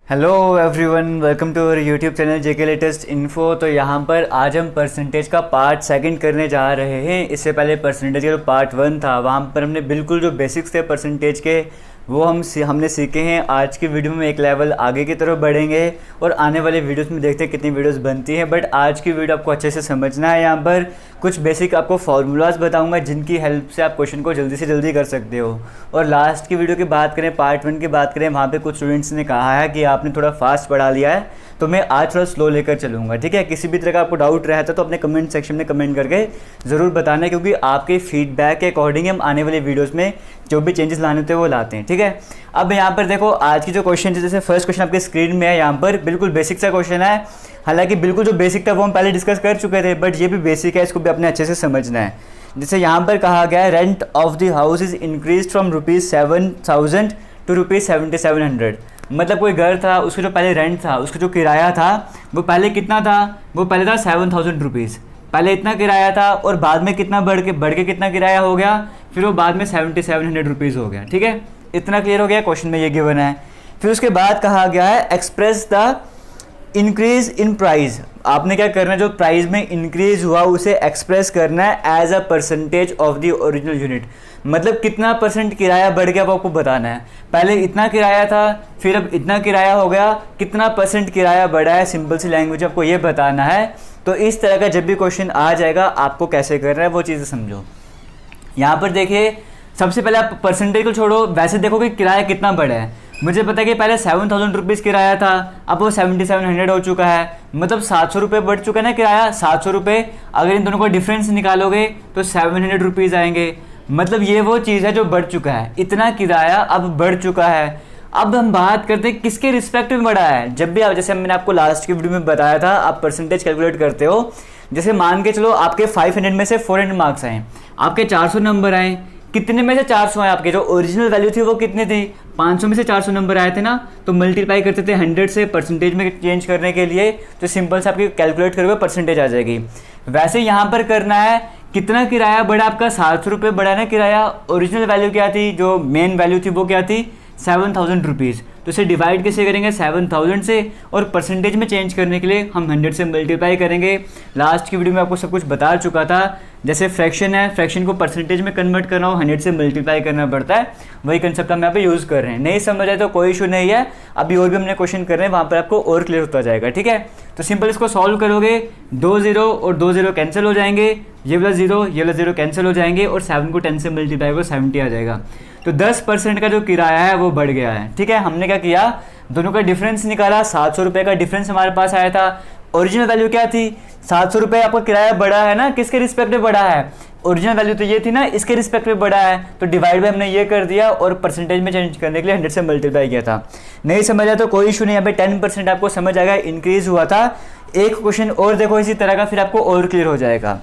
Hello everyone, welcome to our YouTube channel JK latest info. तो यहाँ पर आज हम परसेंटेज का पार्ट सेकंड करने जा रहे हैं। इससे पहले परसेंटेज का जो पार्ट वन था वहाँ पर हमने बिल्कुल जो बेसिक्स थे परसेंटेज के वो हमने सीखे हैं। आज की वीडियो में एक लेवल आगे की तरफ बढ़ेंगे और आने वाले वीडियोस में देखते हैं कितनी वीडियोस बनती हैं। बट आज की वीडियो आपको अच्छे से समझना है। यहाँ पर कुछ बेसिक आपको फार्मूलाज बताऊंगा जिनकी हेल्प से आप क्वेश्चन को जल्दी से जल्दी कर सकते हो। और लास्ट की वीडियो की बात करें, पार्ट वन की बात करें, वहाँ पे कुछ स्टूडेंट्स ने कहा है कि आपने थोड़ा फास्ट पढ़ा लिया है, तो मैं आज थोड़ा स्लो लेकर चलूँगा। ठीक है, किसी भी तरह का आपको डाउट रहता है तो अपने कमेंट सेक्शन में कमेंट करके ज़रूर बताना, क्योंकि आपके फीडबैक के अकॉर्डिंग हम आने वाले वीडियोज़ में जो भी चेंजेस लाने होते हैं वो लाते हैं। ठीक है, अब यहाँ पर देखो आज की जो क्वेश्चन है, जैसे फर्स्ट क्वेश्चन आपके स्क्रीन में है, यहाँ पर बिल्कुल बेसिक सा क्वेश्चन है। हालांकि बिल्कुल जो बेसिक था वो हम पहले डिस्कस कर चुके थे, बट ये भी बेसिक है, इसको भी अपने अच्छे से समझना है। जैसे यहाँ पर कहा गया है, rent of the house is increase from ₹7,000 to ₹7,700। मतलब कोई घर था, उसका जो पहले रेंट था, उसका जो किराया था वो पहले कितना था, वो पहले था ₹7,000। पहले इतना किराया था और बाद में कितना बढ़ के कितना किराया हो गया, फिर वो बाद में ₹7,700 हो गया। ठीक है, इतना क्लियर हो गया, क्वेश्चन में ये गिवन है। फिर उसके बाद कहा गया है express the increase in price. आपने क्या करना है, जो प्राइस में इंक्रीज हुआ उसे एक्सप्रेस करना है as a percentage of the original unit. मतलब कितना परसेंट किराया बढ़ गया वो आपको बताना है। पहले इतना किराया था, फिर अब इतना किराया हो गया, कितना परसेंट किराया बढ़ा है, सिंपल सी लैंग्वेज आपको ये बताना है। तो इस तरह का जब भी क्वेश्चन आ जाएगा आपको कैसे करना है वो चीज़ें समझो। यहाँ पर देखिए, सबसे पहले आप परसेंटेज को छोड़ो, वैसे देखो कि किराया कितना बढ़ा है। मुझे पता है कि पहले ₹7,000 किराया था, अब वो 7,700 हो चुका है। मतलब ₹700 बढ़ चुका है ना किराया, ₹700। अगर इन दोनों का डिफरेंस निकालोगे तो ₹700 आएंगे। मतलब ये वो चीज़ है जो बढ़ चुका है, इतना किराया अब बढ़ चुका है। अब हम बात करते हैं किसके रिस्पेक्ट में बढ़ा है। जब भी आप, जैसे मैंने आपको लास्ट की वीडियो में बताया था, आप परसेंटेज कैलकुलेट करते हो। जैसे मान के चलो आपके 500 में से 400 मार्क्स आए, आपके 400 नंबर आए, कितने में से 400 आए आपके, जो ओरिजिनल वैल्यू थी वो कितनी थी, 500 में से 400 नंबर आए थे ना, तो मल्टीप्लाई करते थे 100 से परसेंटेज में चेंज करने के लिए, तो सिंपल से आपकी कैलकुलेट करोगे परसेंटेज आ जाएगी। वैसे यहाँ पर करना है कितना किराया बढ़ा, आपका ₹700 बढ़ा ना किराया। ओरिजिनल वैल्यू क्या थी, जो मेन वैल्यू थी वो क्या थी, ₹7,000। तो इसे डिवाइड कैसे करेंगे, 7,000 से, और परसेंटेज में चेंज करने के लिए हम 100 से मल्टीप्लाई करेंगे। लास्ट की वीडियो में आपको सब कुछ बता चुका था। जैसे फ्रैक्शन है, फ्रैक्शन को परसेंटेज में कन्वर्ट करना हो 100 से मल्टीप्लाई करना पड़ता है, वही कंसेप्ट हम यहाँ पे यूज़ कर रहे हैं। नहीं समझ आए तो कोई इशू नहीं है, अभी और भी हमने क्वेश्चन कर रहे हैं, वहाँ पर आपको और क्लियर होता जाएगा। ठीक है, तो सिंपल इसको सॉल्व करोगे, 2 0 और 2 0 कैंसिल हो जाएंगे, ये वाला 0 कैंसिल हो जाएंगे, और 7 को 10 से मल्टीप्लाई करो 70 आ जाएगा। तो 10% का जो किराया है वो बढ़ गया है। ठीक है, हमने क्या किया, दोनों का डिफरेंस निकाला, ₹700 का डिफरेंस हमारे पास आया था। ओरिजिनल वैल्यू क्या थी, ₹700 आपका किराया बढ़ा है ना, किसके रिस्पेक्ट में बढ़ा है, ओरिजिनल वैल्यू तो ये थी ना, इसके रिस्पेक्ट में बढ़ा है, तो डिवाइड बाय हमने ये कर दिया और परसेंटेज में चेंज करने के लिए 100 से मल्टीप्लाई किया था। नहीं समझ आया तो कोई इशू नहीं, यहाँ पे 10% आपको समझ आएगा, इंक्रीज हुआ था। एक क्वेश्चन और देखो इसी तरह का, फिर आपको और क्लियर हो जाएगा।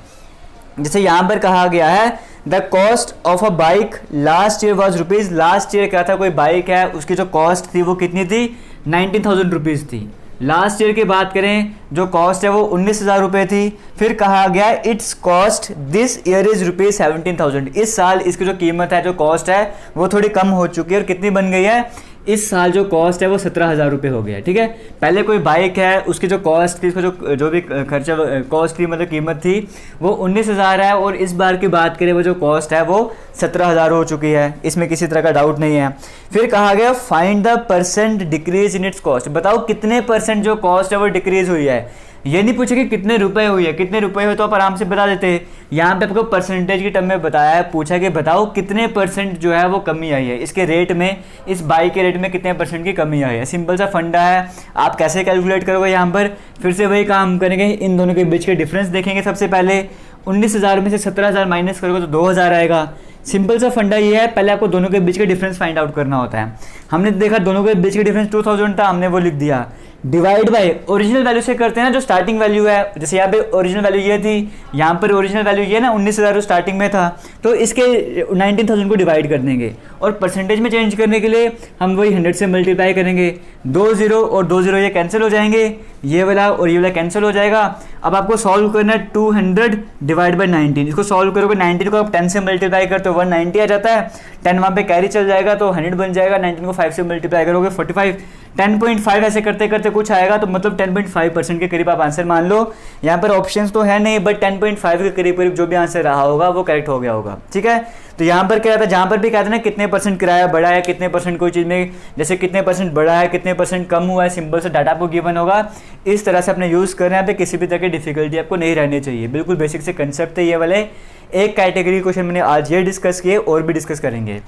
जैसे यहाँ पर कहा गया है, the cost of a bike last year was rupees. Last year क्या था, कोई बाइक है, उसकी जो कॉस्ट थी वो कितनी थी, ₹19,000 थी। लास्ट ईयर की बात करें, जो कॉस्ट है वो ₹19,000 थी। फिर कहा गया it's cost this year is ₹17,000। इस साल इसकी जो कीमत है, जो कॉस्ट है वो थोड़ी कम हो चुकी है, और कितनी बन गई है, इस साल जो कॉस्ट है वो ₹17,000 हो गया। ठीक है, पहले कोई बाइक है, उसकी जो कॉस्ट थी, उसका जो भी खर्चा कॉस्ट थी, मतलब कीमत थी, वो 19,000 है, और इस बार की बात करें वो जो कॉस्ट है वो 17,000 हो चुकी है। इसमें किसी तरह का डाउट नहीं है। फिर कहा गया find the percent decrease in its cost. बताओ कितने परसेंट जो कॉस्ट है वो डिक्रीज हुई है। ये नहीं पूछे कि कितने रुपए हुई है, कितने रुपए हुए तो आप आराम से बता देते हैं। यहाँ पे आपको परसेंटेज की टर्म में बताया है, पूछा कि बताओ कितने परसेंट जो है वो कमी आई है, इसके रेट में, इस बाइक के रेट में कितने परसेंट की कमी आई है। सिंपल सा फंडा है, आप कैसे कैलकुलेट करोगे, यहाँ पर फिर से वही काम करेंगे, इन दोनों के बीच के डिफरेंस देखेंगे। सबसे पहले 19,000 में से 17,000 माइनस करोगे तो 2,000 आएगा। सिंपल सा फंडा ये है, पहले आपको दोनों के बीच के डिफरेंस फाइंड आउट करना होता है। हमने देखा दोनों के बीच के डिफरेंस 2,000 था, हमने वो लिख दिया। डिवाइड बाय ओरिजिनल वैल्यू से करते हैं ना, जो स्टार्टिंग वैल्यू है। जैसे यहाँ पे ओरिजिनल वैल्यू ये थी, यहाँ पर ओरिजिनल वैल्यू ये ना 19,000 स्टार्टिंग में था, तो इसके 19,000 को डिवाइड कर देंगे, और परसेंटेज में चेंज करने के लिए हम वही 100 से मल्टीप्लाई करेंगे। 2 0 और 2 0 ये कैंसिल हो जाएंगे, ये वाला और ये वाला कैंसिल हो जाएगा। अब आपको सॉल्व करना है 200 डिवाइड बाई 19। इसको सॉल्व करोगे, 19 को आप 10 से मल्टीप्लाई करते हो 190 आ जाता है, 10 वहाँ पे कैरी चल जाएगा तो 100 बन जाएगा। 19 को 5 से मल्टीप्लाई करोगे 45, 10.5 ऐसे करते करते कुछ आएगा, तो मतलब 10.5% के करीब आप आंसर मान लो। यहाँ पर ऑप्शंस तो है नहीं, बट 10.5 के करीब करीब जो भी आंसर रहा होगा वो करेक्ट हो गया होगा। ठीक है, तो यहाँ पर क्या था, जहाँ पर भी कहते हैं ना कितने परसेंट किराया बढ़ा है, कितने परसेंट कोई चीज़ में, जैसे कितने परसेंट बढ़ा है, कितने परसेंट कम हुआ है, सिंपल से डाटा आपको गिवन होगा, इस तरह से अपने यूज़ करना है। यहाँ पे किसी भी तरह की डिफिकल्टी आपको नहीं रहनी चाहिए, बिल्कुल बेसिक से कंसेप्ट है ये वाले। एक कैटेगरी क्वेश्चन मैंने आज ये डिस्कस किए, और भी डिस्कस करेंगे।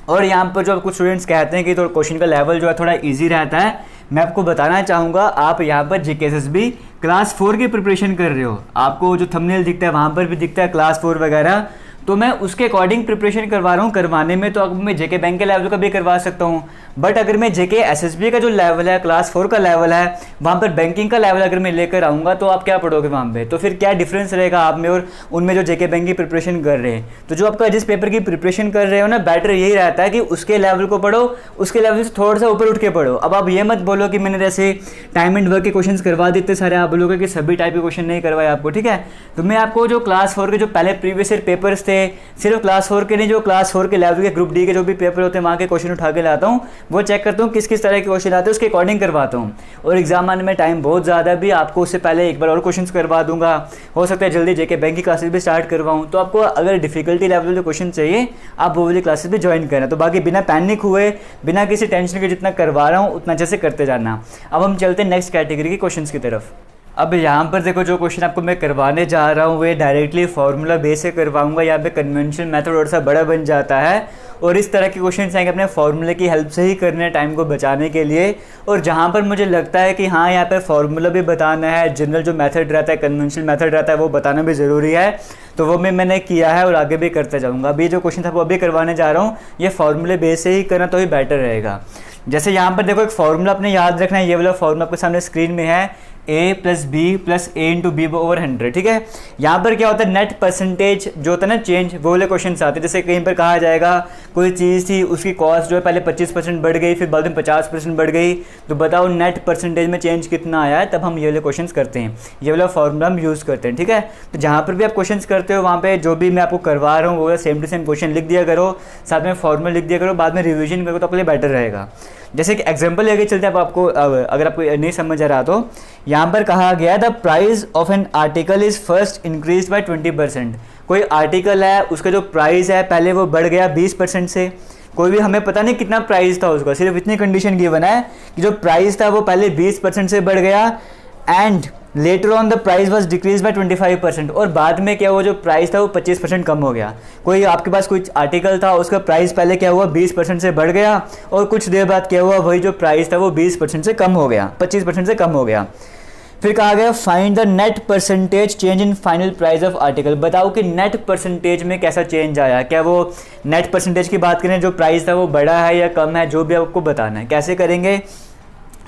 और यहाँ पर जो कुछ स्टूडेंट्स कहते हैं कि तो क्वेश्चन का लेवल जो है थोड़ा इजी रहता है, मैं आपको बताना चाहूँगा, आप यहाँ पर जीकेएसएसबी क्लास 4 की प्रिपरेशन कर रहे हो, आपको जो थंबनेल दिखता है वहाँ पर भी दिखता है क्लास 4 वगैरह, तो मैं उसके अकॉर्डिंग प्रिपरेशन करवा रहा हूँ। करवाने में तो अब मैं जेके बैंक के लेवल का भी करवा सकता हूँ, बट अगर मैं जेके एसएसबी का जो लेवल है, क्लास 4 का लेवल है, वहाँ पर बैंकिंग का लेवल अगर मैं लेकर आऊँगा, तो आप क्या पढ़ोगे वहाँ पे, तो फिर क्या डिफरेंस रहेगा आप में और उनमें जो जेके बैंक की प्रिपरेशन कर रहे हैं। तो जो आपका जिस पेपर की प्रिपरेशन कर रहे हो ना, बेटर यही रहता है कि उसके लेवल को पढ़ो, उसके लेवल से थोड़ा सा ऊपर उठ के पढ़ो। अब आप ये मत बोलो कि मैंने जैसे टाइम एंड वर्क के क्वेश्चन करवा देते सारे, आप बोलोगे कि सभी टाइप के क्वेश्चन नहीं करवाए आपको। ठीक है, तो मैं आपको जो क्लास 4 के जो पहले प्रीवियस ईयर पेपर्स थे, सिर्फ क्लास 4 के नहीं, जो क्लास 4 के लेवल के ग्रुप डी के जो भी पेपर होते हैं वहाँ के क्वेश्चन उठा के लाता हूँ, वो चेक करता हूँ किस किस तरह के क्वेश्चन आते हैं, उसके अकॉर्डिंग करवाता हूँ। और एग्जाम आने में टाइम बहुत ज़्यादा भी, आपको उससे पहले एक बार और क्वेश्चन करवा दूंगा, हो सकता है जल्दी जेके बैंक की क्लासेस भी स्टार्ट करवाऊँ। तो आपको अगर डिफिकल्टी लेवल जो क्वेश्चन चाहिए, आप वो वाली क्लासेस भी ज्वाइन करना। तो बाकी बिना पैनिक हुए, बिना किसी टेंशन के जितना करवा रहा हूँ उतना अच्छे से करते जाना। अब हम चलते हैं नेक्स्ट कैटेगरी के क्वेश्चन की तरफ। अब यहाँ पर देखो, जो क्वेश्चन आपको मैं करवाने जा रहा हूँ वे डायरेक्टली फार्मूला बेस से करवाऊंगा। यहाँ पे कन्वेंशन मेथड और सा बड़ा बन जाता है, और इस तरह के क्वेश्चन आएंगे अपने फार्मूले की हेल्प से ही करने, टाइम को बचाने के लिए। और जहाँ पर मुझे लगता है कि हाँ यहाँ पर फार्मूला भी बताना है, जनरल जो मेथड रहता है, कन्वेंशनल मेथड रहता है, वो बताना भी ज़रूरी है, तो वो मैंने किया है और आगे भी करते जाऊँगा। अभी जो क्वेश्चन आपको अभी करवाने जा रहा हूँ, ये फार्मूले बेस से ही करना तो ही बेटर रहेगा। जैसे यहाँ पर देखो, एक फार्मूला अपने याद रखना है, ये वाला फार्मूला आपके सामने स्क्रीन में है, a plus b plus a into b over 100। ठीक है, यहाँ पर क्या होता है, नेट परसेंटेज जो होता है ना चेंज, वो वाले क्वेश्चन आते हैं। जैसे कहीं पर कहा जाएगा कोई चीज़ थी, उसकी कॉस्ट जो है पहले 25% बढ़ गई, फिर बाद में 50% बढ़ गई, तो बताओ नेट परसेंटेज में चेंज कितना आया है, तब हम ये वाले क्वेश्चन करते हैं, ये वाला फॉर्मूला हम यूज़ करते हैं। ठीक है, तो जहाँ पर भी आप क्वेश्चन करते हो, वहाँ पर जो भी मैं आपको करवा रहा हूँ वो सेम टू सेम क्वेश्चन लिख दिया करो, साथ में फॉर्मूला लिख दिया करो, बाद में रिविजन करो, तो आपके लिए बेटर रहेगा। जैसे कि एग्जांपल लेके चलते हैं, आपको अगर आपको नहीं समझ आ रहा, तो यहाँ पर कहा गया the price of an article is first increase by 20%। कोई आर्टिकल है, उसका जो प्राइस है पहले वो बढ़ गया 20% से। कोई भी, हमें पता नहीं कितना प्राइस था उसका, सिर्फ इतनी कंडीशन गिवन है कि जो प्राइस था वो पहले 20% से बढ़ गया, and later on the price was decrease by 25%। और बाद में क्या हुआ, जो प्राइस था वो 25% कम हो गया। कोई आपके पास कुछ आर्टिकल था, उसका प्राइस पहले क्या हुआ 20% से बढ़ गया, और कुछ देर बाद क्या हुआ, वही जो प्राइस था वो 20% से कम हो गया, 25% से कम हो गया। फिर कहा गया find the net percentage change in final price of article. बताओ कि नेट परसेंटेज में कैसा चेंज आया, क्या वो नेट परसेंटेज की बात करें, जो प्राइस था वो बढ़ा है या कम है, जो भी आपको बताना है। कैसे करेंगे,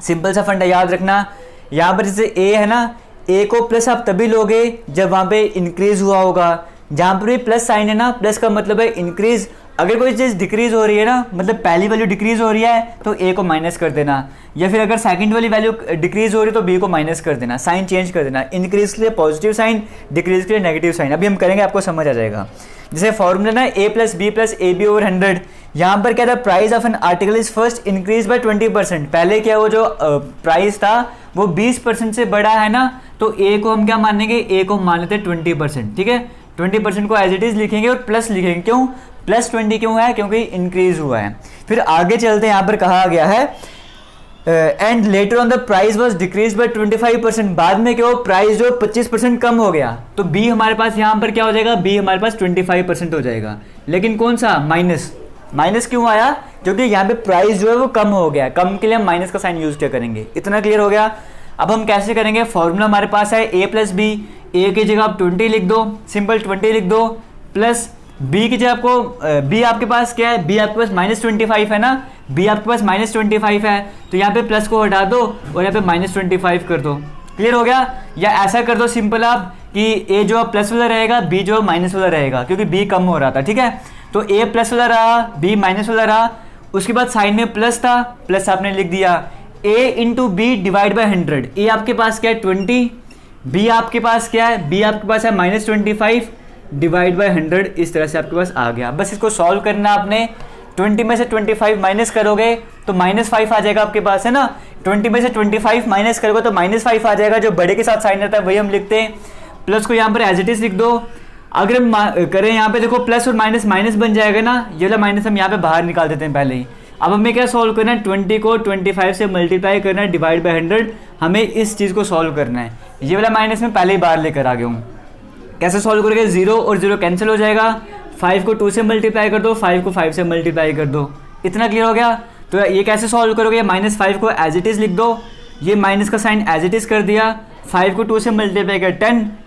सिंपल सा फंडा याद रखना। यहाँ पर जैसे ए है ना, ए को प्लस आप तभी लोगे जब वहाँ पे इंक्रीज हुआ होगा। जहाँ पर भी प्लस साइन है ना, प्लस का मतलब है इंक्रीज। अगर कोई चीज़ डिक्रीज हो रही है ना, मतलब पहली वैल्यू डिक्रीज हो रही है, तो ए को माइनस कर देना, या फिर अगर सेकंड वाली वैल्यू डिक्रीज हो रही है तो बी को माइनस कर देना, साइन चेंज कर देना। इंक्रीज के लिए पॉजिटिव साइन, डिक्रीज के लिए नेगेटिव साइन। अभी हम करेंगे, आपको समझ आ जाएगा। जैसे फॉर्मूला ना ए प्लस ए बी ओवर 100, यहाँ पर क्या था, price of an article is first increase by 20%। पहले क्या वो जो प्राइस था वो 20% से बढ़ा है ना, तो ए को हम क्या मानेंगे, ए को मान लेते हैं 20%। ठीक है, 20% को एज इट इज लिखेंगे और प्लस लिखेंगे। क्यों प्लस 20 क्यों है, क्योंकि इंक्रीज हुआ है। फिर आगे चलते हैं, यहाँ पर कहा गया है and later on the price was decrease by 25%। बाद में क्या हो, प्राइस जो 25% कम हो गया, तो बी हमारे पास यहाँ पर क्या हो जाएगा, बी हमारे पास 25% हो जाएगा। लेकिन कौन सा, माइनस। माइनस क्यों आया, क्योंकि यहाँ पे प्राइस जो है वो कम हो गया, कम के लिए हम माइनस का साइन यूज क्या करेंगे। इतना क्लियर हो गया। अब हम कैसे करेंगे, फॉर्मूला हमारे पास है ए प्लस बी, ए की जगह आप 20 लिख दो, सिंपल 20 लिख दो, प्लस बी की जगह आपको बी आपके पास क्या है, बी आपके पास -25 है ना, बी आपके पास -25 है, तो यहाँ पे प्लस को हटा दो और यहाँ पे -25 कर दो। क्लियर हो गया। या ऐसा कर दो सिंपल आप कि ए जो प्लस वाला रहेगा, बी जो माइनस वाला रहेगा, क्योंकि बी कम हो रहा था। ठीक है, तो ए प्लस वाला रहा, बी माइनस वाला रहा, उसके बाद साइन में प्लस था, प्लस आपने लिख दिया a into b divide by 100। A आपके पास क्या है 20, बी आपके पास क्या है, बी आपके पास है -25 डिवाइड बाई 100। इस तरह से आपके पास आ गया। बस इसको सॉल्व करना आपने, 20 में से 25 माइनस करोगे तो -5 आ जाएगा आपके पास, है ना। 20 में से 25 माइनस करोगे तो -5 आ जाएगा, जो बड़े के साथ साइन रहता है वही हम लिखते हैं। प्लस को यहाँ पर एज इट इज लिख दो। अगर हम करें यहाँ पे देखो प्लस और माइनस माइनस बन जाएगा ना, ये वाला माइनस हम यहाँ पे बाहर निकाल देते हैं पहले ही। अब हमें क्या सॉल्व करना है, 20 को 25 से मल्टीप्लाई करना है, डिवाइड बाय 100, हमें इस चीज़ को सॉल्व करना है। ये वाला माइनस मैं पहले ही बाहर लेकर आ गया हूँ। कैसे सॉल्व करोगे, 0 और 0 कैंसिल हो जाएगा, 5 को 2 से मल्टीप्लाई कर दो, 5 को 5 से मल्टीप्लाई कर दो। इतना क्लियर हो गया। तो ये कैसे सॉल्व करोगे, -5 को एज इट इज़ लिख दो, ये माइनस का साइन एज इट इज़ कर दिया, 5 को 2 से मल्टीप्लाई कर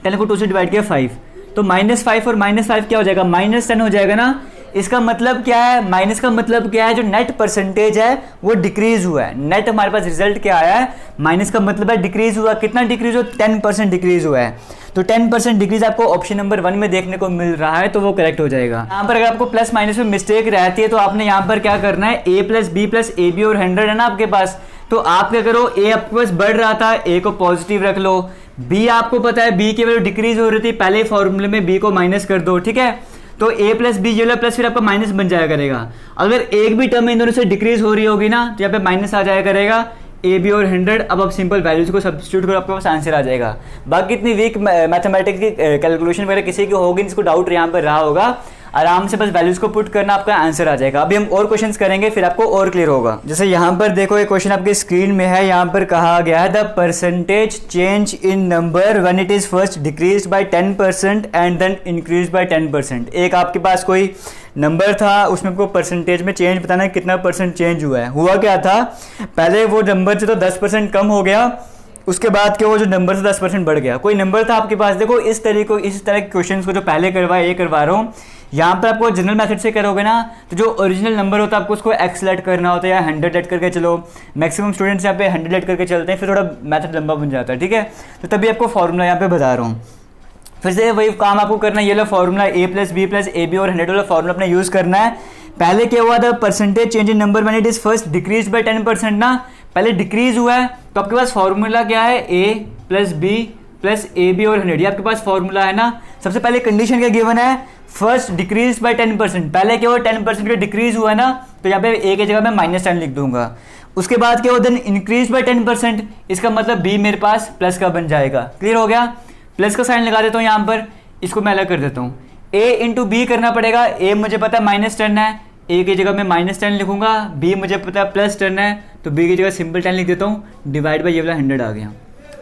10 को 2 से डिवाइड किया 5, तो -5 और -5 क्या हो जाएगा, -10 हो जाएगा ना। इसका मतलब क्या है, माइनस का मतलब क्या है, जो नेट परसेंटेज है वो डिक्रीज हुआ है। नेट हमारे पास रिजल्ट क्या आया है, माइनस का मतलब है डिक्रीज हुआ। कितना डिक्रीज हुआ, 10% डिक्रीज हुआ है। तो 10% डिक्रीज आपको ऑप्शन नंबर 1 में देखने को मिल रहा है, तो वो करेक्ट हो जाएगा। यहाँ पर अगर आपको प्लस माइनस में मिस्टेक रहती है तो आपने यहाँ पर क्या करना है, a + b + ab और 100 है ना आपके पास, तो आप क्या करो, a आपके पास बढ़ रहा था, a को पॉजिटिव रख लो, b आपको पता है b की वैल्यू डिक्रीज हो रही थी, पहले फॉर्मूले में b को माइनस कर दो, ठीक है। तो a + b ये वाला प्लस फिर आपका माइनस बन जाया करेगा। अगर एक भी टर्म इन दोनों से डिक्रीज हो रही होगी ना, तो यहाँ पे माइनस आ जाया करेगा, ए बी और 100। अब आप सिंपल वैल्यूज को सब्स्टिट्यूट करो, आपके पास आंसर आ जाएगा। बाकी इतनी वीक मैथमेटिक्स की कैलकुलेशन वगैरह किसी की होगी, जिसको डाउट यहाँ पर रहा होगा, आराम से बस वैल्यूज को पुट करना, आपका आंसर आ जाएगा। अभी हम और क्वेश्चंस करेंगे, फिर आपको और क्लियर होगा। जैसे यहाँ पर देखो, एक क्वेश्चन आपके स्क्रीन में है, यहाँ पर कहा गया है the percentage change in number when it is first decreased by 10% and then increase by 10%। एक आपके पास कोई नंबर था, उसमें आपको परसेंटेज में चेंज बताना है, कितना परसेंट चेंज हुआ है। हुआ क्या था, पहले वो नंबर से तो 10% कम हो गया, उसके बाद के वो जो नंबर से 10% बढ़ गया। कोई नंबर था आपके पास, देखो इस तरह के क्वेश्चंस को जो पहले करवाया ये करवा रहा हूँ। यहाँ पर आपको जनरल मेथड से करोगे ना, तो जो ओरिजिनल नंबर होता है आपको उसको एक्स लेट करना होता है, या 100 लेट करके चलो। मैक्सिमम स्टूडेंट्स यहाँ पे 100 लेट करके चलते हैं, फिर थोड़ा मेथड लंबा बन जाता है, ठीक है। तो तभी आपको फॉर्मूला यहाँ पे बता रहा हूँ। फिर से वही काम आपको करना है, ये वाला फॉर्मूला a + b + ab और 100 वाला फॉर्मूला अपने यूज़ करना है। पहले क्या हुआ था, percentage change in number when it is first decrease by 10% ना, पहले डिक्रीज हुआ है, तो आपके पास फॉर्मूला क्या है, a + b + ab और 100, ये आपके पास फॉर्मूला है ना। सबसे पहले कंडीशन क्या गिवन है, फर्स्ट डिक्रीज बाय 10%। पहले क्या हुआ, 10% का डिक्रीज हुआ है ना, तो यहाँ पे a की जगह मैं -10 लिख दूंगा। उसके बाद क्या हुआ, देन इंक्रीज बाय 10%, इसका मतलब b मेरे पास प्लस का बन जाएगा। क्लियर हो गया। प्लस का साइन लगा देता हूँ यहाँ पर, इसको मैं अलग कर देता हूँ। a × b करना पड़ेगा, a मुझे पता है -10 है, a की जगह मैं -10 लिखूंगा, b मुझे पता है +10 है, तो b की जगह सिंपल 10 लिख देता हूँ, डिवाइड बाय ये वाला 100 आ गया।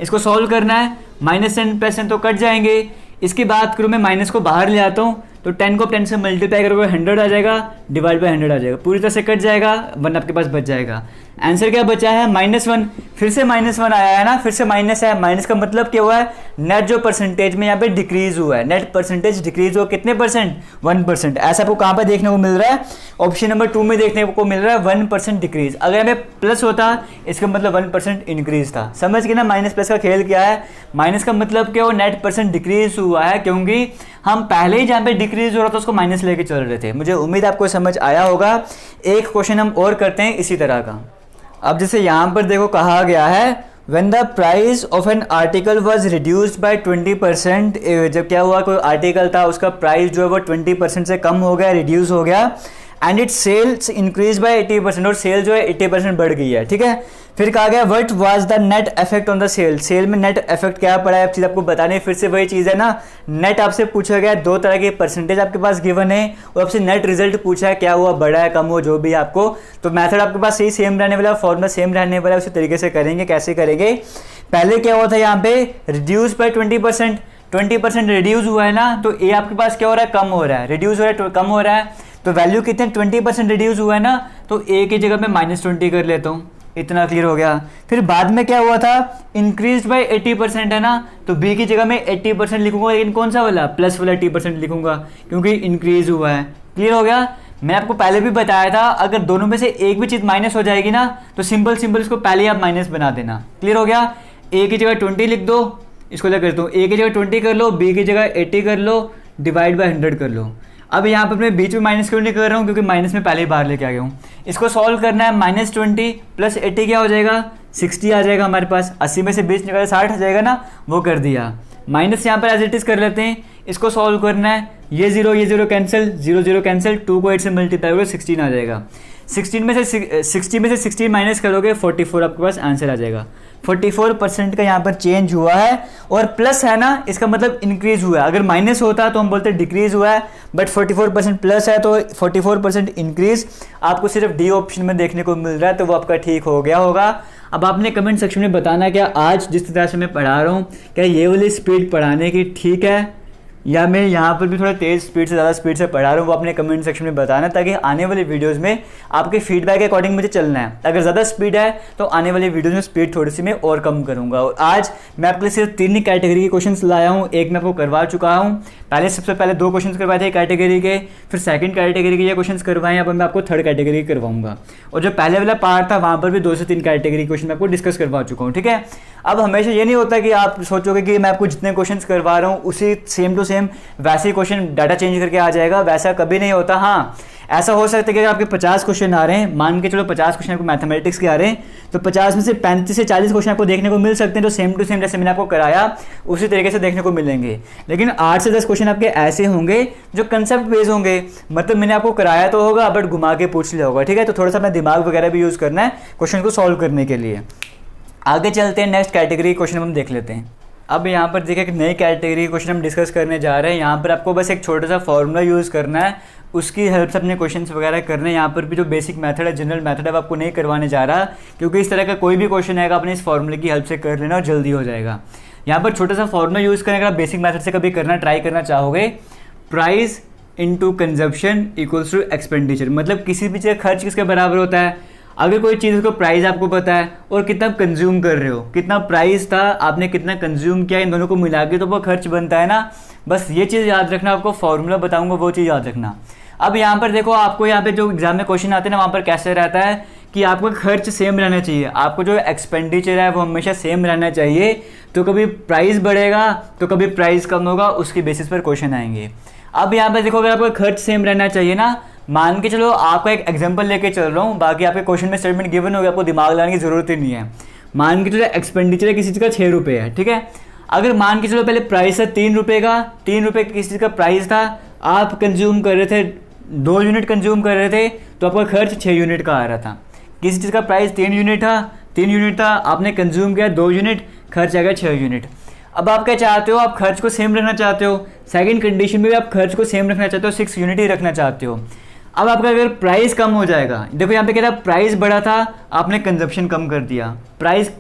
इसको सॉल्व करना है, -10 +10 तो कट जाएंगे। इसकी बात करूँ मैं माइनस को बाहर ले आता हूँ, तो 10 को 10 से मल्टीप्लाई करोगे 100 आ जाएगा, डिवाइड बाय 100 आ जाएगा, पूरी तरह से कट जाएगा, 1 आपके पास बच जाएगा। आंसर क्या बचा है, -1। फिर से -1 आया है ना, फिर से माइनस है। माइनस का मतलब क्या हुआ है, नेट जो परसेंटेज में यहाँ पे डिक्रीज हुआ है, नेट परसेंटेज डिक्रीज हुआ कितने %, 1%। ऐसा आपको कहाँ पे देखने को मिल रहा है, ऑप्शन नंबर 2 में देखने को मिल रहा है 1% डिक्रीज। अगर हमें प्लस होता, इसका मतलब 1% इंक्रीज था। समझ गए ना माइनस प्लस का खेल क्या है। माइनस का मतलब क्या, वो नेट परसेंट डिक्रीज हुआ है, क्योंकि हम पहले ही जहाँ पे डिक्रीज हो रहा था उसको माइनस लेके चल रहे थे। मुझे उम्मीद आपको समझ आया होगा। एक क्वेश्चन हम और करते हैं इसी तरह का। अब जैसे यहाँ पर देखो कहा गया है, when the price of an article was reduced by 20%, जब क्या हुआ, कोई आर्टिकल था उसका प्राइस जो है वो 20% से कम हो गया, रिड्यूस हो गया, and it sales increase by 80%, और सेल जो है 80% बढ़ गई है, ठीक है। फिर कहा गया what was the net effect on the sale, sale में नेट इफेक्ट क्या पड़ा है, चीज़ आपको बतानी है। फिर से वही चीज़ है ना, नेट आपसे पूछा गया, 2 तरह के परसेंटेज आपके पास गिवन है, और आपसे नेट रिजल्ट पूछा है, क्या हुआ, बढ़ा है, कम हो, जो भी आपको। तो मेथड आपके पास सही सेम रहने वाला है, फॉर्मूला सेम रहने वाला है, उसी तरीके से करेंगे। कैसे करेंगे, पहले क्या हुआ था यहाँ पे, रिड्यूस बाय 20% रिड्यूस हुआ है ना, तो ए आपके पास क्या हो रहा है, कम हो रहा है, रिड्यूस हो रहा है, कम हो रहा है, तो वैल्यू कितने, 20% रिड्यूस हुआ है ना, तो ए की जगह मैं -20 कर लेता हूँ। इतना क्लियर हो गया। फिर बाद में क्या हुआ था, इंक्रीज बाय 80% है ना, तो बी की जगह मैं 80% लिखूंगा, लेकिन कौन सा वाला, प्लस वाला 80% लिखूंगा, क्योंकि इंक्रीज हुआ है। क्लियर हो गया। मैं आपको पहले भी बताया था, अगर दोनों में से एक भी चीज़ माइनस हो जाएगी ना, तो सिंपल इसको पहले ही आप माइनस बना देना। क्लियर हो गया। ए की जगह 20 लिख दो, इसको क्या करता हूँ, ए की जगह 20 कर लो, बी की जगह 80 कर लो, डिवाइड बाय 100 कर लो। अब यहाँ पर मैं बीच में माइनस क्यों नहीं कर रहा हूँ, क्योंकि माइनस में पहले ही बाहर लेके आ गया हूँ। इसको सॉल्व करना है, -20 + 80 क्या हो जाएगा, 60 आ जाएगा हमारे पास। 80 में से 20 निकाले 60 आ जाएगा ना, वो कर दिया। माइनस यहाँ पर एज इट इज कर लेते हैं। इसको सॉल्व करना है, ये 0 कैंसिल, 0 कैंसिल, 2 को 8 से मल्टीप्लाई करो, 16 आ जाएगा। 60 में से 16 माइनस करोगे 44 आपके पास आंसर आ जाएगा। 44% का यहाँ पर चेंज हुआ है और प्लस है ना, इसका मतलब इंक्रीज हुआ है। अगर माइनस होता तो हम बोलते डिक्रीज हुआ है, बट 44% प्लस है तो 44% इंक्रीज आपको सिर्फ डी ऑप्शन में देखने को मिल रहा है, तो वो आपका ठीक हो गया होगा। अब आपने कमेंट सेक्शन में बताना क्या आज जिस तरह से मैं पढ़ा रहा हूँ क्या ये वाली स्पीड पढ़ाने की ठीक है, या मैं यहाँ पर भी थोड़ा तेज़ स्पीड से ज़्यादा स्पीड से पढ़ा रहा हूँ, वो अपने कमेंट सेक्शन में बताना, ताकि आने वाले वीडियोस में आपके फीडबैक के अकॉर्डिंग मुझे चलना है। अगर ज़्यादा स्पीड है तो आने वाले वीडियोस में स्पीड थोड़ी सी मैं और कम करूँगा। और आज मैं आपके लिए सिर्फ 3 ही कैटेगरी के क्वेश्चंस लाया हूँ, एक मैं आपको करवा चुका हूँ। सबसे पहले 2 क्वेश्चंस करवाए थे कैटेगरी के, फिर सेकंड कैटेगरी के ये क्वेश्चंस करवाए, अब मैं आपको थर्ड कैटेगरी के करवाऊंगा। और जो पहले वाला पार्ट था वहाँ पर भी 2 से 3 कैटेगरी क्वेश्चन मैं आपको डिस्कस करवा चुका हूँ, ठीक है। अब हमेशा ये नहीं होता कि आप सोचोगे कि मैं आपको जितने क्वेश्चंस करवा रहा हूँ उसी सेम टू सेम वैसे ही क्वेश्चन डाटा चेंज करके आ जाएगा, वैसा कभी नहीं होता। हाँ, ऐसा हो सकता है कि अगर आपके 50 क्वेश्चन आ रहे हैं, मान के चलो 50 क्वेश्चन आपको मैथमेटिक्स के आ रहे हैं, तो 50 में से 35 से 40 क्वेश्चन आपको देखने को मिल सकते हैं जो सेम टू सेम जैसे मैंने आपको कराया उसी तरीके से देखने को मिलेंगे। लेकिन 8 से 10 क्वेश्चन आपके ऐसे होंगे जो कंसेप्ट बेस्ड होंगे, मतलब मैंने आपको कराया तो होगा बट घुमा के पूछ लिया होगा, ठीक है। तो थोड़ा सा अपना दिमाग वगैरह भी यूज़ करना है क्वेश्चन को सॉल्व करने के लिए। आगे चलते हैं, नेक्स्ट कैटेगरी क्वेश्चन हम देख लेते हैं। अब यहाँ पर देखिए एक नई कैटेगरी क्वेश्चन हम डिस्कस करने जा रहे हैं। यहाँ पर आपको बस एक छोटा सा फॉर्मूला यूज़ करना है, उसकी हेल्प से अपने क्वेश्चंस वगैरह करने। यहाँ पर भी जो बेसिक मेथड है, जनरल मेथड है, वो आपको नहीं करवाने जा रहा, क्योंकि इस तरह का कोई भी क्वेश्चन आएगा अपने इस फॉर्मूले की हेल्प से कर लेना और जल्दी हो जाएगा। यहाँ पर छोटा सा फॉर्मूला यूज़ करें, अगर आप बेसिक मेथड से कभी करना ट्राई करना चाहोगे, price into consumption equals to expenditure. मतलब किसी भी चीज़ का खर्च किसके बराबर होता है, अगर कोई चीज़ को प्राइस आपको पता है और कितना कंज्यूम कर रहे हो, कितना प्राइस था आपने कितना कंज्यूम किया, इन दोनों को मिला के तो वो खर्च बनता है ना। बस ये चीज़ याद रखना, आपको फॉर्मूला बताऊंगा वो चीज़ याद रखना। अब यहाँ पर देखो, आपको यहाँ पे जो एग्जाम में क्वेश्चन आते हैं ना, वहाँ पर कैसे रहता है कि आपका खर्च सेम रहना चाहिए, आपको जो एक्सपेंडिचर है वो हमेशा सेम रहना चाहिए। तो कभी प्राइस बढ़ेगा तो कभी प्राइस कम होगा, उसकी बेसिस पर क्वेश्चन आएंगे। अब यहाँ पर देखो, अगर आपका खर्च सेम रहना चाहिए ना, मान के चलो आपका एक एग्जांपल लेके चल रहा हूँ, बाकी आपके क्वेश्चन में स्टेटमेंट गिवन हो गया, आपको दिमाग लगाने की जरूरत ही नहीं है। मान के चलो एक्सपेंडिचर किसी चीज़ का 6 रुपये है, ठीक है। अगर मान के चलो पहले प्राइस है 3 रुपये का, 3 रुपये किसी चीज़ का प्राइस था, आप कंज्यूम कर रहे थे 2 यूनिट कंज्यूम कर रहे थे, तो आपका खर्च 6 यूनिट का आ रहा था। किसी चीज़ का प्राइस 3 यूनिट था, आपने कंज्यूम किया 2 यूनिट, खर्च आ गया 6 यूनिट। अब आप क्या चाहते हो, आप खर्च को सेम रखना चाहते हो, सेकंड कंडीशन में भी आप खर्च को सेम रखना चाहते हो, 6 यूनिट ही रखना चाहते हो। अब आपका अगर प्राइस कम हो जाएगा, देखो यहाँ पे कह रहा है प्राइस बढ़ा था, आपने कंजप्शन कम कर दिया, प्राइस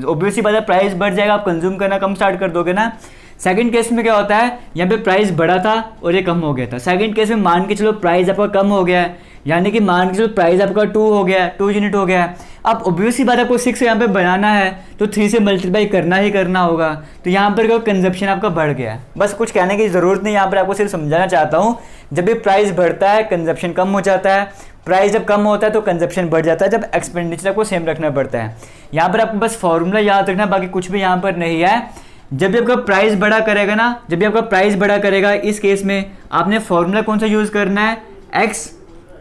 ऑब्वियसली बात है प्राइस बढ़ जाएगा, आप कंज्यूम करना कम स्टार्ट कर दोगे ना। सेकंड केस में क्या होता है, यहाँ पे प्राइस बढ़ा था और ये कम हो गया था। सेकंड केस में मान के चलो प्राइस आपका कम हो गया है, यानी कि मान के चलो प्राइस आपका 2 हो गया है, 2 यूनिट हो गया है। अब ऑब्वियसली बात आपको 6 यहाँ पे बनाना है तो 3 से मल्टीप्लाई करना ही करना होगा, तो यहाँ पर कंजप्शन आपका बढ़ गया है। बस कुछ कहने की ज़रूरत नहीं, यहाँ पर आपको सिर्फ समझाना चाहता हूँ, जब भी प्राइस बढ़ता है कंजप्शन कम हो जाता है, प्राइस जब कम होता है तो कंजप्शन बढ़ जाता है, जब एक्सपेंडिचर आपको सेम रखना पड़ता है। यहाँ पर आपको बस फॉर्मूला याद रखना, बाकी कुछ भी यहाँ पर नहीं है। जब भी आपका प्राइस बढ़ा करेगा ना, जब भी आपका प्राइस बढ़ा करेगा, इस केस में आपने फॉर्मूला कौन सा यूज़ करना है, x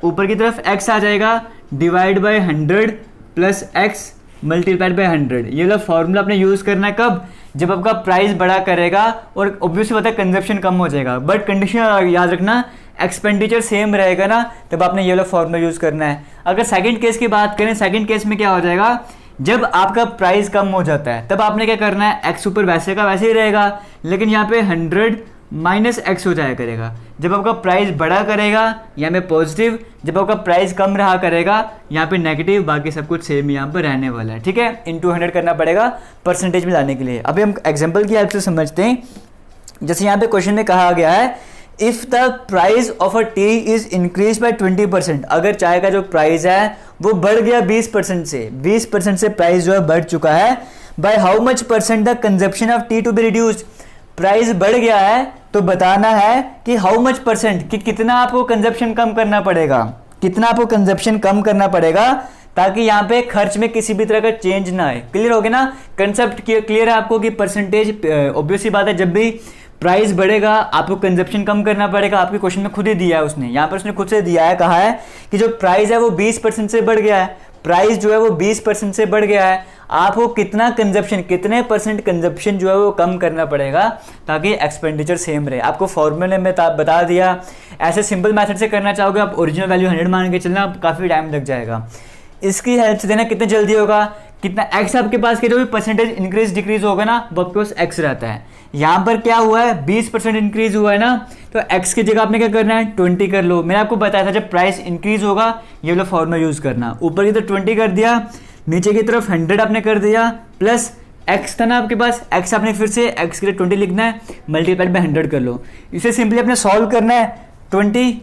ऊपर की तरफ x आ जाएगा, divide by 100 plus x multiplied by 100। ये वाला फॉर्मूला आपने यूज़ करना है कब, जब आपका प्राइस बढ़ा करेगा और ऑब्वियसली पता है कंजप्शन कम हो जाएगा, बट कंडीशन याद रखना एक्सपेंडिचर सेम रहेगा ना, तब आपने ये वाला फॉर्मूला यूज़ करना है। अगर सेकंड केस की बात करें, सेकंड केस में क्या हो जाएगा, जब आपका प्राइस कम हो जाता है तब आपने क्या करना है, एक्स ऊपर वैसे का वैसे ही रहेगा, लेकिन यहाँ पे 100 माइनस एक्स हो जाया करेगा। जब आपका प्राइस बढ़ा करेगा यहाँ पे पॉजिटिव, जब आपका प्राइस कम रहा करेगा यहाँ पे नेगेटिव, बाकी सब कुछ सेम यहाँ पर रहने वाला है, ठीक है। इंटू 100 करना पड़ेगा परसेंटेज में लाने के लिए। अभी हम एग्जाम्पल की हेल्प से समझते हैं। जैसे यहाँ पे क्वेश्चन में कहा गया है, if the price of a T is increase by 20%, अगर चाय का जो प्राइस है वो बढ़ गया 20% से, 20% से प्राइस जो है बढ़ चुका है, by how much percent the consumption of tea to be reduced, price बढ़ गया है तो बताना है कि हाउ मच परसेंट, कि कितना आपको कंजप्शन कम करना पड़ेगा, कितना आपको कंजप्शन कम करना पड़ेगा, ताकि यहाँ पे खर्च में किसी भी तरह का चेंज ना आए। क्लियर हो गया ना, कंसेप्ट क्लियर है आपको कि परसेंटेज, ऑब्वियसली बात है जब भी प्राइस बढ़ेगा आपको कंजप्शन कम करना पड़ेगा। आपके क्वेश्चन में खुद ही दिया है उसने, यहाँ पर उसने खुद से दिया है, कहा है कि जो प्राइस है वो 20% से बढ़ गया है, प्राइस जो है वो 20% से बढ़ गया है, आपको कितना कंजप्शन, कितने परसेंट कंजप्शन जो है वो कम करना पड़ेगा ताकि एक्सपेंडिचर सेम रहे। आपको फॉर्मूले में बता दिया। ऐसे सिंपल मेथड से करना चाहोगे आप ओरिजिनल वैल्यू 100 मान के चलना, काफ़ी टाइम लग जाएगा। इसकी हेल्प से देना कितना जल्दी होगा, कितना एक्स आपके पास के जो भी परसेंटेज इंक्रीज डिक्रीज होगा ना वो आपके पास एक्स रहता है। यहाँ पर क्या हुआ है 20% इंक्रीज हुआ है ना, तो एक्स की जगह आपने क्या करना है 20 कर लो। मैंने आपको बताया था जब प्राइस इंक्रीज होगा ये वाला फॉर्मूला यूज करना। ऊपर की तरफ 20 कर दिया, नीचे की तरफ 100 आपने कर दिया, प्लस एक्स था ना आपके पास, एक्स आपने फिर से एक्स के लिए 20 लिखना है, मल्टीप्लाइड बाय 100 कर लो। इसे सिंपली आपने सॉल्व करना है, 20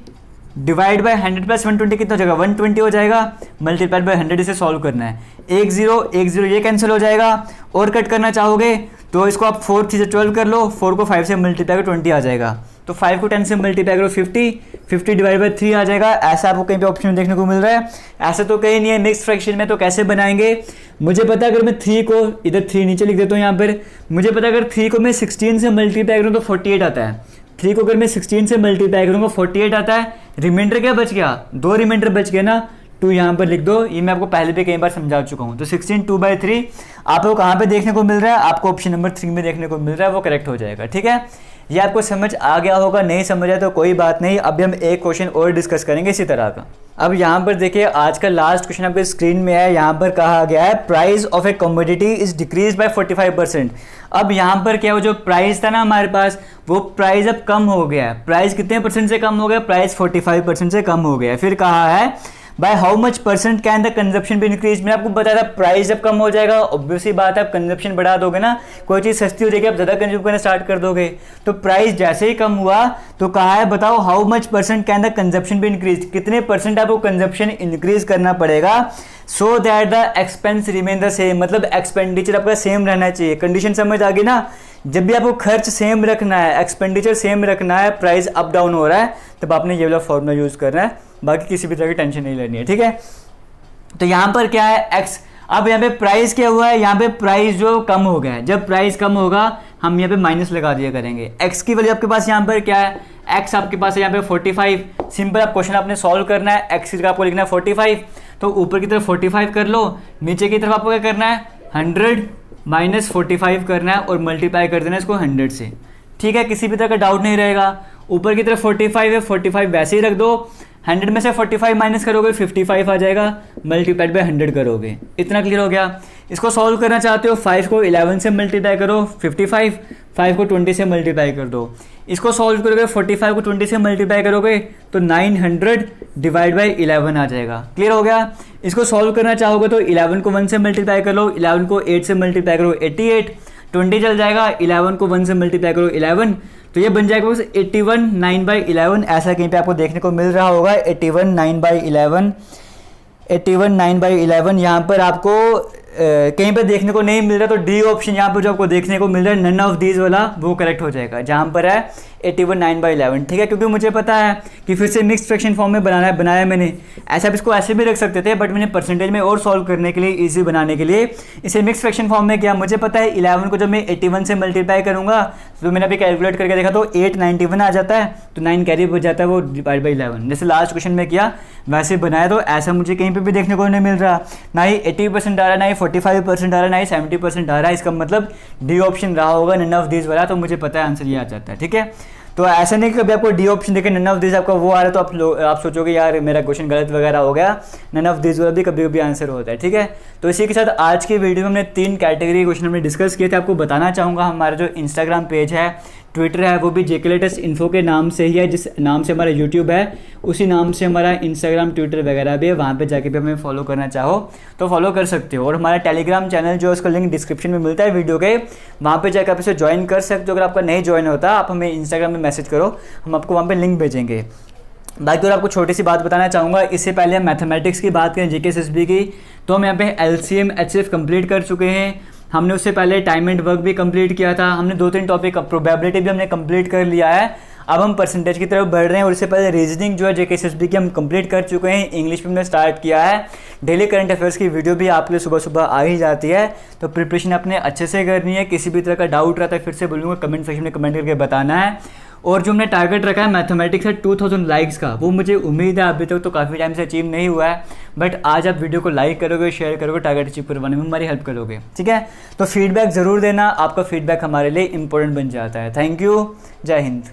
डिवाइड बाय 100 प्लस 120 कितना हो जाएगा 120 हो जाएगा, मल्टीप्लाइड बाय 100 इसे सॉल्व करना है। 1 0 ये कैंसिल हो जाएगा, और कट करना चाहोगे तो इसको आप 4 से 12 कर लो, 4 को 5 से मल्टीप्लाई करो 20 आ जाएगा, तो 5 को 10 से मल्टीप्लाई करो 50 डिवाइड बाय 3 आ जाएगा। ऐसा आपको कहीं पे ऑप्शन देखने को मिल रहा है, ऐसा तो कहीं नहीं है। मिक्स फ्रैक्शन में तो कैसे बनाएंगे, मुझे पता है अगर मैं 3 को इधर 3 नीचे लिख देता हूँ यहाँ पर, मुझे पता है अगर 3 को मैं 16 से मल्टीप्लाई करूँ तो 48 आता है। 3 को अगर मैं 16 से मल्टीप्लाई करूँगा 48 आता है। रिमाइंडर क्या बच गया, 2 रिमाइंडर बच गया ना, 2 यहाँ पर लिख दो। ये मैं आपको पहले भी कई बार समझा चुका हूँ। तो 16 2/3 आपको कहाँ पे देखने को मिल रहा है, आपको ऑप्शन नंबर 3 में देखने को मिल रहा है, वो करेक्ट हो जाएगा। ठीक है, ये आपको समझ आ गया होगा, नहीं समझ आया तो कोई बात नहीं। अभी हम एक क्वेश्चन और डिस्कस करेंगे इसी तरह का। अब यहाँ पर देखिए आज का लास्ट क्वेश्चन आपके स्क्रीन में है। यहाँ पर कहा गया है price of A commodity is decrease by 45%। अब यहाँ पर क्या हो, जो प्राइस था ना हमारे पास वो प्राइस अब कम हो गया है। प्राइस कितने परसेंट से कम हो गया, प्राइस 45% से कम हो गया। फिर कहा है by how much percent can the consumption भी इंक्रीज। मैंने आपको बताया था प्राइस जब कम हो जाएगा ऑब्वियसली बात है आप कंजप्शन बढ़ा दोगे ना, कोई चीज़ सस्ती हो जाएगी आप ज़्यादा कंज्यूम करना स्टार्ट कर दोगे। तो प्राइस जैसे ही कम हुआ तो कहा है बताओ how much percent can the consumption भी इंक्रीज, कितने परसेंट आपको कंजप्शन इंक्रीज करना पड़ेगा so that the expense remain the same. मतलब एक्सपेंडिचर आपका सेम रहना चाहिए। कंडीशन समझ आ गई ना, जब भी आपको खर्च सेम रखना है, एक्सपेंडिचर सेम रखना है, प्राइस अप डाउन हो रहा है, तब आपने ये वाला फॉर्मूला यूज करना है, बाकी किसी भी तरह की टेंशन नहीं लेनी है। ठीक है, तो यहाँ पर क्या है एक्स, अब यहाँ पे प्राइस क्या हुआ है, यहाँ पे प्राइस जो कम हो गया है। जब प्राइस कम होगा हम यहाँ पे माइनस लगा दिया करेंगे। एक्स की वैल्यू आपके पास यहाँ पर क्या है, एक्स आपके पास है यहाँ पे 45। सिंपल आप क्वेश्चन आपने सॉल्व करना है, एक्स की जगह आपको लिखना है 45, तो ऊपर की तरफ 45 कर लो, नीचे की तरफ आपको क्या करना है 100 माइनस 45 करना है और मल्टीप्लाई कर देना है इसको 100 से। ठीक है, किसी भी तरह का डाउट नहीं रहेगा। ऊपर की तरफ 45 है, 45 वैसे ही रख दो, 100 में से 45 माइनस करोगे 55 आ जाएगा, मल्टीप्लाइड बाय 100 करोगे। इतना क्लियर हो गया। इसको सॉल्व करना चाहते हो 5 को 11 से मल्टीप्लाई करो 55, 5 को 20 से मल्टीप्लाई कर दो। इसको सॉल्व करोगे 45 को 20 से मल्टीप्लाई करोगे तो 900 डिवाइड बाई 11 आ जाएगा। क्लियर हो गया। इसको सॉल्व करना चाहोगे तो 11 को 1 से मल्टीप्लाई कर लो, 11 को 8 से मल्टीप्लाई करो 88, 20 चल जाएगा, 11 को 1 से मल्टीप्लाई करो 11, तो ये बन जाएगा 81 9/11। ऐसा कहीं पे आपको देखने को मिल रहा होगा 81 9/11, 81 9/11 यहाँ पर आपको कहीं पर देखने को नहीं मिल रहा, तो डी ऑप्शन यहाँ पर जो आपको देखने को मिल रहा है नन ऑफ दीज वाला वो करेक्ट हो जाएगा, जहाँ पर है 81 9/11। ठीक है, क्योंकि मुझे पता है कि फिर से मिक्स फ्रैक्शन फॉर्म में बनाया मैंने। ऐसा आप इसको ऐसे भी रख सकते थे, बट मैंने परसेंटेज में और सॉल्व करने के लिए, ईजी बनाने के लिए इसे मिक्स फ्रैक्शन फॉर्म में किया। मुझे पता है 11 को जब मैं 81 से मल्टीप्लाई करूँगा तो मैंने अभी कैलकुलेट करके देखा तो 891 आ जाता है, तो 9 कैरी बच जाता है, वो डिवाइड बाई 11 जैसे लास्ट क्वेश्चन में किया वैसे बनाया। तो ऐसा मुझे कहीं पर भी देखने को नहीं मिल रहा, ना ही 80% आ रहा है, ना ही 45% आ रहा है, ना ही 70% आ रहा है। इसका मतलब डी ऑप्शन रहा होगा नन ऑफ दीज वाला, तो मुझे पता है आंसर ये आ जाता है। ठीक है, तो ऐसा नहीं कि कभी आपको डी ऑप्शन देखे नन ऑफ दिस आपका वो आ रहा है तो आप सोचोगे यार मेरा क्वेश्चन गलत वगैरह हो गया। नन ऑफ दिस वाला भी कभी कभी आंसर होता है। ठीक है, तो इसी के साथ आज की वीडियो में हमने 3 कैटेगरी क्वेश्चन हमने डिस्कस किए थे। आपको बताना चाहूँगा हमारा जो इंस्टाग्राम पेज है, ट्विटर है, वो भी जेके लेटेस्ट इन्फो के नाम से ही है। जिस नाम से हमारा यूट्यूब है उसी नाम से हमारा इंस्टाग्राम ट्विटर वगैरह भी है। वहाँ पे जाके भी हमें फॉलो करना चाहो तो फॉलो कर सकते हो। और हमारा टेलीग्राम चैनल जो है उसका लिंक डिस्क्रिप्शन में मिलता है वीडियो के, वहाँ पे जाकर आप इसे ज्वाइन कर सकते हो। अगर आपका नहीं ज्वाइन होता आप हमें इंस्टाग्राम में मैसेज करो, हम आपको वहाँ पर लिंक भेजेंगे। बाकी और आपको छोटी सी बात बताना चाहूँगा, इससे पहले हम मैथमेटिक्स की बात करें जीके एसएसबी की, तो हम यहाँ पे एलसीएम एचसीएफ कंप्लीट कर चुके हैं। हमने उससे पहले टाइम एंड वर्क भी कंप्लीट किया था। हमने 2-3 टॉपिक, प्रोबेबिलिटी भी हमने कंप्लीट कर लिया है। अब हम परसेंटेज की तरफ बढ़ रहे हैं। और इससे पहले रीजनिंग जो है जेके एसएसबी की हम कंप्लीट कर चुके हैं। इंग्लिश में हमने स्टार्ट किया है। डेली करंट अफेयर्स की वीडियो भी आपके लिए सुबह सुबह आ ही जाती है, तो प्रिपरेशन अपने अच्छे से करनी है। किसी भी तरह का डाउट रहता है फिर से बोलूँगा कमेंट सेक्शन में कमेंट करके बताना है। और जो हमने टारगेट रखा है मैथमेटिक्स से 2000 लाइक्स का, वो मुझे उम्मीद है अभी तक तो काफ़ी टाइम से अचीव नहीं हुआ है, बट आज आप वीडियो को लाइक करोगे, शेयर करोगे, टारगेट अचीव करवाने में हमारी हेल्प करोगे, ठीक है। तो फीडबैक ज़रूर देना, आपका फीडबैक हमारे लिए इंपॉर्टेंट बन जाता है। थैंक यू, जय हिंद।